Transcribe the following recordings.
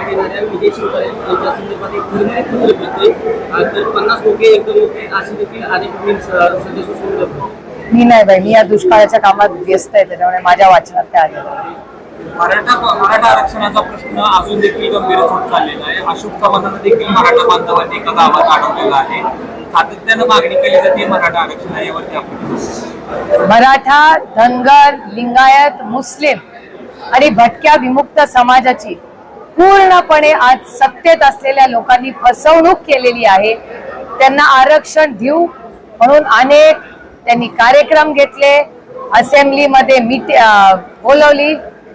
करण्यात येणाऱ्या विजय शिवतारे यांच्या संदर्भात एक निर्णायक पत्रक येते. तर 50 टोके एकदम होते अशी देखील अनेक सध्या सोशल मीडियावर. मी नाही बाई, मी या दुष्काळाच्या कामात व्यस्त आहे, त्याच्यामुळे माझ्या वाचनात काय आलेलं. मराठा आरक्षणाचा प्रश्न अजून देखील गंभीर होत चाललेला आहे. अशोक चव्हाणांना देखील मराठा बांधवांनी एका गावात अडवलेला आहे. सातत्यानं मागणी केली जाते मराठा आरक्षण यावरती आपण. मराठा, धनगर, लिंगायत, मुस्लिम आणि भटक्या विमुक्त समाजाची पूर्णपणे आज सत्तेत असलेल्या लोकांनी फसवणूक केलेली आहे. त्यांना आरक्षण देऊ म्हणून अनेक त्यांनी कार्यक्रम घेतले, असेंब्लीमध्ये बोलवली,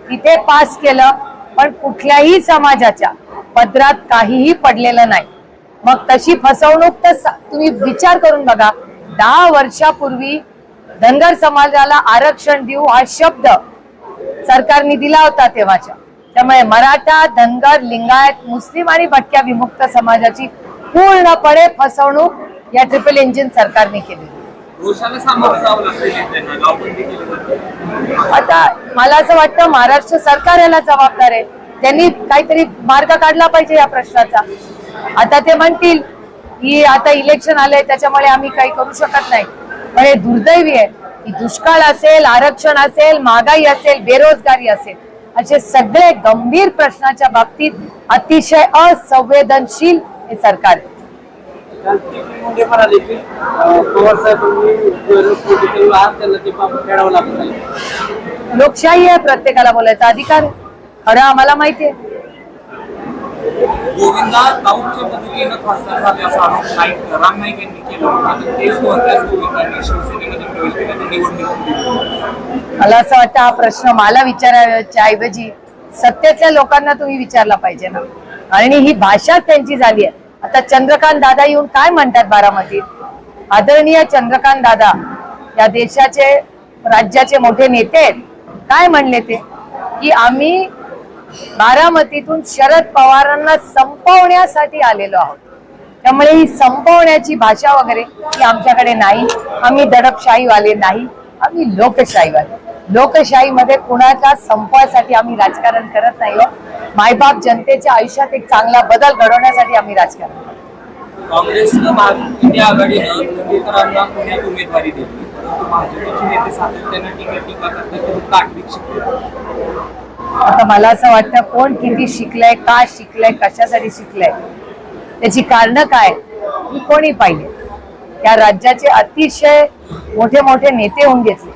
तिथे पास केलं, पण कुठल्याही समाजाच्या पदरात काहीही पडलेलं नाही. मग तशी फसवणूक तर तुम्ही विचार करून बघा. 10 वर्षापूर्वी धनगर समाजाला आरक्षण देऊ हा शब्द सरकारने दिला होता तेव्हाच्या. त्यामुळे मराठा, धनगर, लिंगायत, मुस्लिम आणि भटक्या विमुक्त समाजाची पूर्णपणे फसवणूक या ट्रिपल इंजिन सरकारने केली. आता मला असं वाटतं महाराष्ट्र सरकार याला जबाबदार आहे. त्यांनी काहीतरी मार्ग काढला पाहिजे या प्रश्नाचा. आता ते म्हणतील की आता इलेक्शन आलंय त्याच्यामुळे आम्ही काही करू शकत नाही, पण हे दुर्दैवी आहे की दुष्काळ असेल, आरक्षण असेल, महागाई असेल, बेरोजगारी असेल, असे सगळे गंभीर प्रश्नाच्या बाबतीत अतिशय असंवेदनशील हे सरकार आहे. लोकशाही आहे, प्रत्येकाला बोलायचा अधिकार. खरं आम्हाला माहिती आहे. गोविंदा राऊतच्या पद्धतीनं खासदार झाले असा आरोप राम नाईक यांनी केला होता. तेच गोविंदांनी शिवसेनेमध्ये प्रवेश केल्याने निवडणूक. मला असं वाटतं हा प्रश्न मला विचारायच्या ऐवजी सत्तेतल्या लोकांना तुम्ही विचारला पाहिजे ना. आणि ही भाषा त्यांची झाली आहे. आता चंद्रकांत दादा येऊन काय म्हणतात बारामतीत? आदरणीय चंद्रकांत दादा या देशाचे राज्याचे मोठे नेते आहेत. काय म्हणले ते की आम्ही बारामतीतून शरद पवारांना संपवण्यासाठी आलेलो आहोत. त्यामुळे ही संपवण्याची भाषा वगैरे ही आमच्याकडे नाही. आम्ही दडपशाहीवाले नाही, आम्ही लोकशाहीवाले. लोकशाहीमध्ये कुणाच्या संपवासाठी आम्ही राजकारण करत नाही. मायबाप जनतेच्या आयुष्यात एक चांगला बदल घडवण्यासाठी आम्ही राजकारण करतो. काँग्रेसनं इंडिया आघाडीनं दलितांना पुण्यात उमेदवारी दिली. भाजपचे नेते सातत्यानं टीका करतात. आता मला असं वाटतं कोण किती शिकलंय, का शिकलंय, कशासाठी शिकलंय, त्याची कारणं काय ही कोणी पाहिजे. या राज्याचे अतिशय मोठे मोठे नेते होऊन घेतले.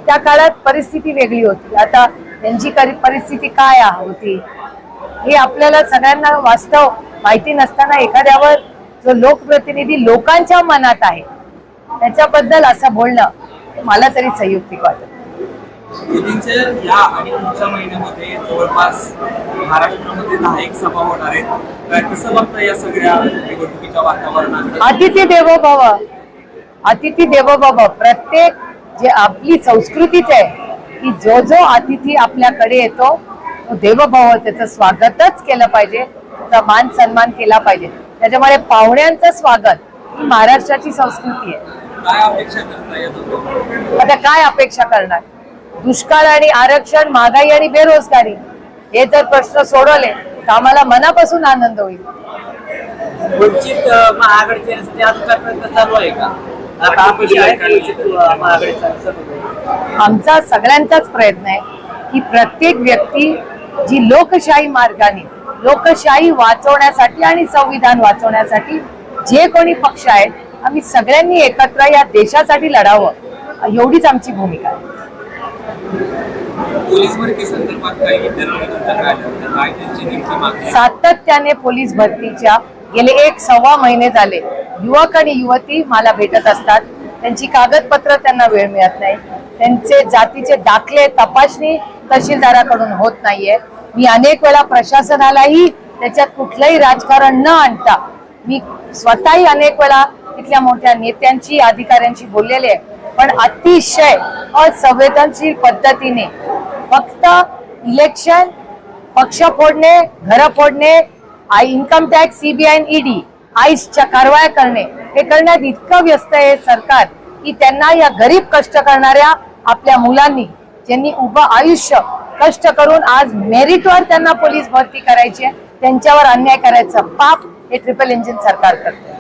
त्या काळात परिस्थिती वेगळी होती. आता त्यांची परिस्थिती काय होती हे आपल्याला सगळ्यांना वास्तव माहिती नसताना एखाद्यावर जो लोकप्रतिनिधी लोकांच्या मनात आहे त्याच्याबद्दल असं बोलणं मला तरी संयुक्तिक वाटत. या आणि पुढच्या महिन्यामध्ये जवळपास महाराष्ट्रामध्ये 10 सभा होणार आहेत. कसं बघता या सगळ्या निवडणुकीच्या वातावरणात? अतिथी देवो भव, अतिथी देवो भव. प्रत्येक जे आपली संस्कृतीच आहे की जो जो अतिथी आपल्याकडे येतो तो देवभव, त्याचं स्वागतच केलं पाहिजे, त्याचा मान सन्मान केला पाहिजे. त्याच्यामुळे पाहुण्यांचं स्वागत ही महाराष्ट्राची संस्कृती आहे. काय अपेक्षा करताय? आता काय अपेक्षा करणार? दुष्काळ आणि आरक्षण, महागाई आणि बेरोजगारी हे जर प्रश्न सोडवले तर आम्हाला मनापासून आनंद होईल. वंचित महाआघाडीचे प्रयत्न चालू आहे का? आमचा सगळ्यांचाच प्रयत्न आहे की प्रत्येक व्यक्ती जी लोकशाही मार्गाने लोकशाही वाचवण्यासाठी आणि संविधान वाचवण्यासाठी जे कोणी पक्ष आहेत आम्ही सगळ्यांनी एकत्र या देशासाठी लढावं, एवढीच आमची भूमिका आहे. पोलीस भरती संदर्भात सातत्याने पोलीस भरतीच्या गेले 1-1.25 महिने झाले युवक आणि युवती मला भेटत असतात. त्यांची कागदपत्र त्यांना वेळ मिळत नाही. त्यांचे जातीचे दाखले तपासणी तहसीलदाराकडून होत नाहीये. मी अनेक वेळा प्रशासनालाही त्याच्यात कुठलंही राजकारण न आणता मी स्वतःही अनेक वेळा तिथल्या मोठ्या नेत्यांची, अधिकाऱ्यांशी बोललेले आहे, पण अतिशय असंवेदनशील पद्धतीने फक्त इलेक्शन, पक्ष फोडणे, घर फोडणे, इन्कम टॅक्स, सीबीआय आणि ईडी आईसच्या कारवाया करणे हे करण्यात इतकं व्यस्त आहे सरकार की त्यांना या गरीब कष्ट करणाऱ्या आपल्या मुलांनी ज्यांनी उभं आयुष्य कष्ट करून आज मेरिटवर त्यांना पोलीस भरती करायची आहे त्यांच्यावर अन्याय करायचं पाप हे ट्रिपल इंजिन सरकार करते.